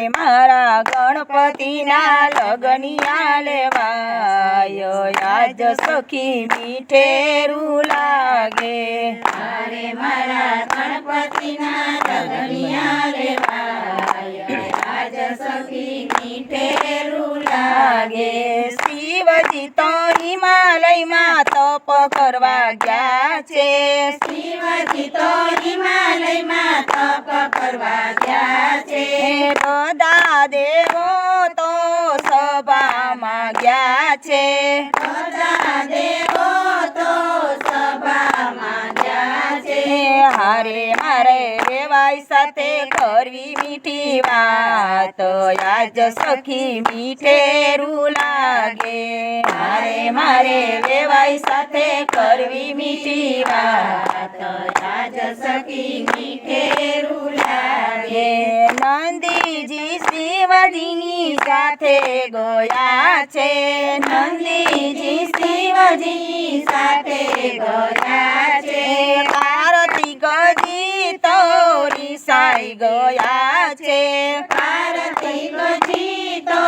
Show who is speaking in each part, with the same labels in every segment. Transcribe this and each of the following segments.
Speaker 1: मारा गणपतिना लगनिया लेवाय आज सखी मीठेरू लागे।
Speaker 2: अरे मारा गणपतिना लगनिया लेवाय आज सखी मीठेरू लागे।
Speaker 1: शिवजी तो हिमालय में तप करवा गया छे।
Speaker 2: शिवजी तो हिमालय में तप करवा गया छे।
Speaker 1: બધા દેવો તો સભામાં ગયા છે।
Speaker 2: બધા દેવો તો સભામાં ગયા છે।
Speaker 1: હારે મારે વેવાઈ સાથે કરવી મીઠી વાત આજ સખી મીઠેરું લાગે।
Speaker 2: હારે મારે વેવાઈ સાથે કરવી મીઠી વાત આજ સખી મીઠેરું લાગે।
Speaker 1: નંદીજી શિવજીની સાથે ગયા છે।
Speaker 2: નંદીજી શિવજીની સાથે ગયા છે।
Speaker 1: કાર્તિકજી તો રિસાઈ ગયા છે।
Speaker 2: કાર્તિકજી તો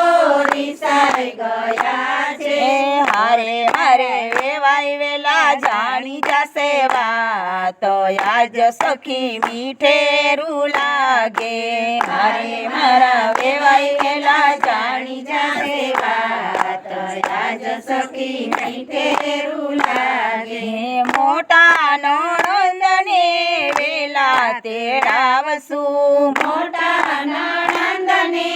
Speaker 2: રિસાઈ ગયા છે।
Speaker 1: હારે મારે વેવાઈ વેલા જાણી જશે વાત આજ સખી મીઠેરું લાગે।
Speaker 2: હારે મારા વેવાઈ વેલા જાણી જશે વાત આજ સખી મીઠેરું લાગે।
Speaker 1: મોટા નણંદને વેલા તેડાવશું।
Speaker 2: મોટા નણંદને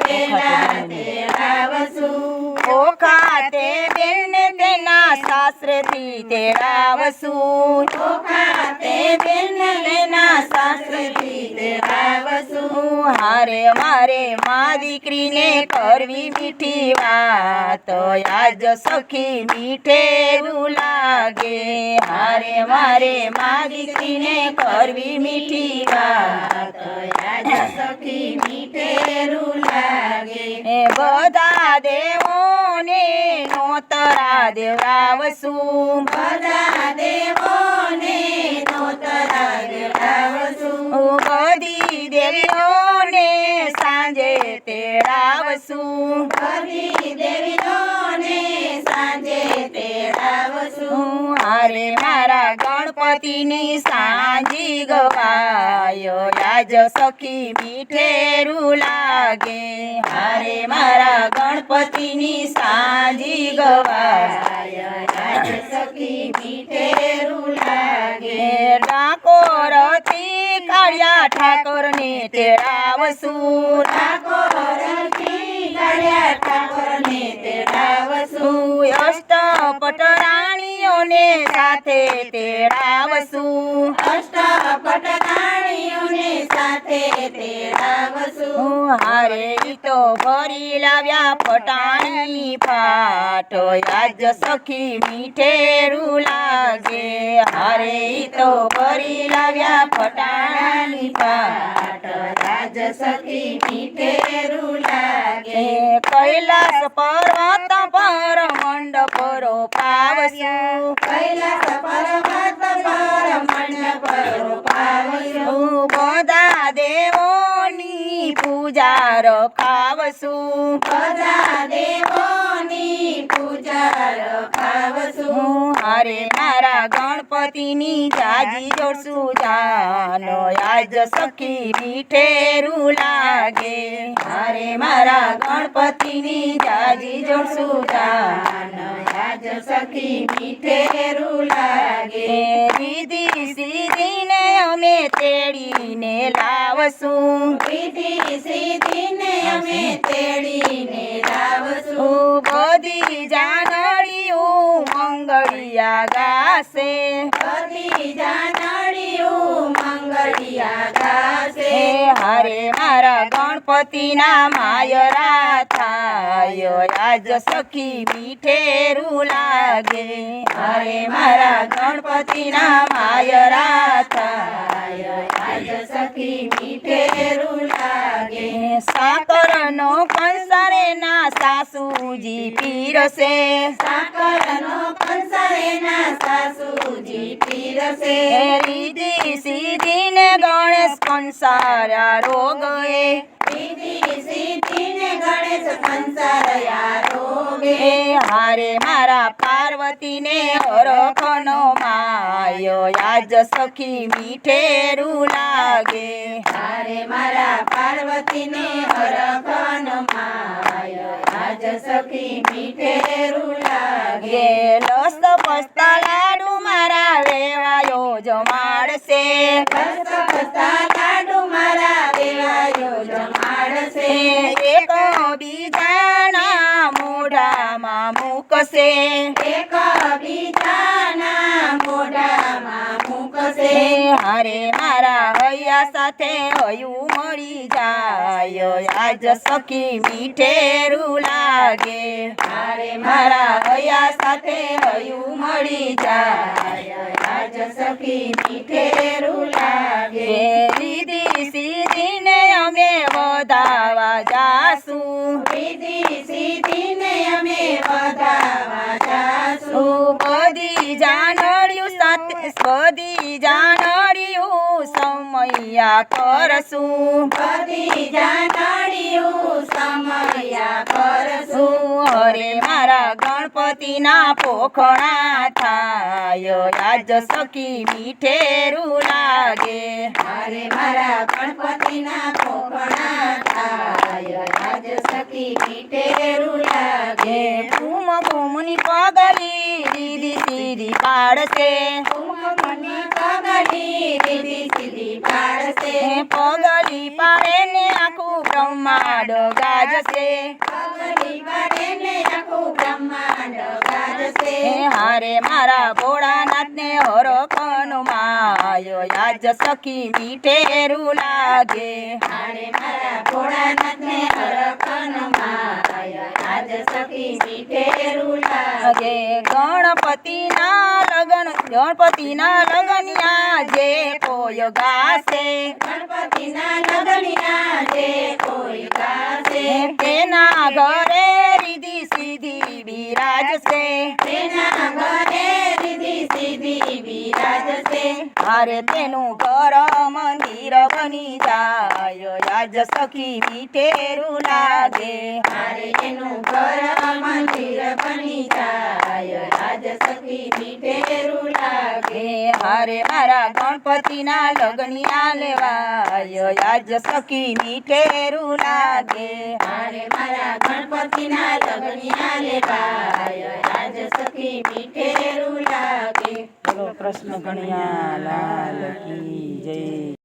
Speaker 2: વેલા તેડાવશું।
Speaker 1: ઓખાતે બેનને તેના સાસરેથી તેડાવશું।
Speaker 2: ઓખાતે બેનને તેના સાસરેથી તેડાવશું।
Speaker 1: હારે મારે મા દીકરીને કરવી મીઠી વાત આજ સખી મીઠેરું લાગે।
Speaker 2: હારે મારે મા દીકરીને કરવી મીઠી વાત આજ સખી મીઠેરું લાગે।
Speaker 1: બધા દેવોને નોતરા દેવડાવશું।
Speaker 2: બધા દેવોને નોતરા દેવડાવશું।
Speaker 1: બધી દેવીઓને સાંજે તેડાવશું।
Speaker 2: બધી દેવીઓને સાંજે તેડાવશું।
Speaker 1: હારે મારા ગણપતિની સાંજી ગવાય આજ સખી મીઠેરું લાગે।
Speaker 2: હારે મારા ગણપતિની સાંજી ગવાય આજ સખી મીઠેરું લાગે।
Speaker 1: ડાકોરથી કાળિયા ઠાકોરને તેડાવશું।
Speaker 2: ઠાકોરથી કાળિયા ઠાકોરને તેડાવશું।
Speaker 1: અષ્ટપટ રાણીઓને સાથે તેડાવશું।
Speaker 2: અષ્ટપટ રાણીઓને સાથે તેડાવશું।
Speaker 1: હારે ઈ તો ભરી લાવ્યા પટાણી પાટ આજ સખી મીઠેરું લાગે।
Speaker 2: હારે ઈ તો ભરી લાવ્યા પટાણી પાટ આજ સખી મીઠેરું લાગે।
Speaker 1: કૈલાસ પર્વત પર મંડપ રોપાવશું।
Speaker 2: કૈલાસ પર્વત પર મંડપ રોપાવશું।
Speaker 1: બધા દેવોની પૂજા રખાવશું।
Speaker 2: બધા દેવોની પૂજા રખાવશું।
Speaker 1: હારે મારા ગણપતિની જાજી જોડશું જાનો આજ સખી મીઠેરું લાગે।
Speaker 2: હારે મારા ગણપતિની જાજી જોડશું જાન આજ સખી મીઠેરું લાગે।
Speaker 1: રીધી સીધીને અમે તેડીને લાવશું।
Speaker 2: રીધી સીધીને અમે તેડીને લાવશું।
Speaker 1: બધી જાનડીયું મંગળિયા ગાશે।
Speaker 2: બધી જાનડીયું મંગળિયા ગાશે।
Speaker 1: હારે મારા ગણપતિના માયરા થાય આજ સખી મીઠેરું લાગે।
Speaker 2: હારે મારા ગણપતિના માયરા થાય આજ સખી મીઠેરું લાગે।
Speaker 1: સાકરનો કંસારે ના સાસુજી પીરસે।
Speaker 2: સાકરનો કંસારેના સાસુજી પીરસે।
Speaker 1: રીધી સીધીને ગણેશ કંસારા રોગએ।
Speaker 2: રીધી ગણેશ સંસાર આરોગે
Speaker 1: એ હારે મારા પાર્વતીને હરખનો માયો આજ સખી મીઠેરું લાગે
Speaker 2: તારે મારા પાર્વતીને હરખનો માયો આજ સખી મીઠેરું લાગે
Speaker 1: લસ પસ્તા લાડુ મારા વેવાયો જમાડશે
Speaker 2: પસ્તા લાડુ મારા દેવાયો જમાડશે
Speaker 1: એક બીજાના મોઢામાં મૂકશે
Speaker 2: એક બીજાના મોઢામાં મૂકશે
Speaker 1: હારે મારા હૈયા સાથે હયું મળી જાય આજ સખી મીઠેરું લાગે
Speaker 2: તારે
Speaker 1: મારા હૈયા સાથે હયું મળી જાય
Speaker 2: આજ સખી મીઠેરું લાગે
Speaker 1: લીધી સીધીને અમે વધાવા જાશું
Speaker 2: રીધી સીધીને અમે વધાવા જાશું
Speaker 1: બધી જાનડિયું સમયા કરશું
Speaker 2: બધી જાનડિયું સમયા કરશું
Speaker 1: હરે મારા ગણપતિના પોખણા થાય આજ સખી મીઠેરું લાગે
Speaker 2: અરે મારા ગણપતિના પોખણા થાય આજ સખી મીઠેરું લાગે
Speaker 1: કુમ કુમની પગલી દીદી સીધી પાડશે
Speaker 2: કુમકુમની પગલી રીધી સીધી પાડશે
Speaker 1: પગલી પાડે ને આખું બ્રહ્માંડ ગાજશે
Speaker 2: પગલી પાડે ને આખું બ્રહ્માંડ ગાજશે
Speaker 1: હારે મારા ભોળાનાથને હરખનો માયો આજ સખી મીઠેરું લાગે
Speaker 2: અરે મારા ભોળાનાથને હરખનો માય આજ સખી મીઠેરું લાગે
Speaker 1: ગણપતિના લગનિયા જે કોઈ ગાશે
Speaker 2: ગણપતિના લગનિયા જે કોઈ ગાશે
Speaker 1: તેના ઘરે રીધી સીધી બિરાજશે
Speaker 2: તેના ઘરે રીધી સીધી બિરાજશે
Speaker 1: હારે તેનું ઘર મંદિર બની જાય આજ સખી મીઠેરું લાગે
Speaker 2: મારે એનું ઘર મંદિર બની જાય આજ સખી મીઠેરું લાગે
Speaker 1: હારે મારા ગણપતિના લગનિયા લેવાય આજ સખી મીઠેરું લાગે
Speaker 2: મારે મારા ગણપતિના લગનિયા લેવાય આજ સખી મીઠેરું લાગે
Speaker 1: કૃષ્ણ કનૈયા લાલ કી જય.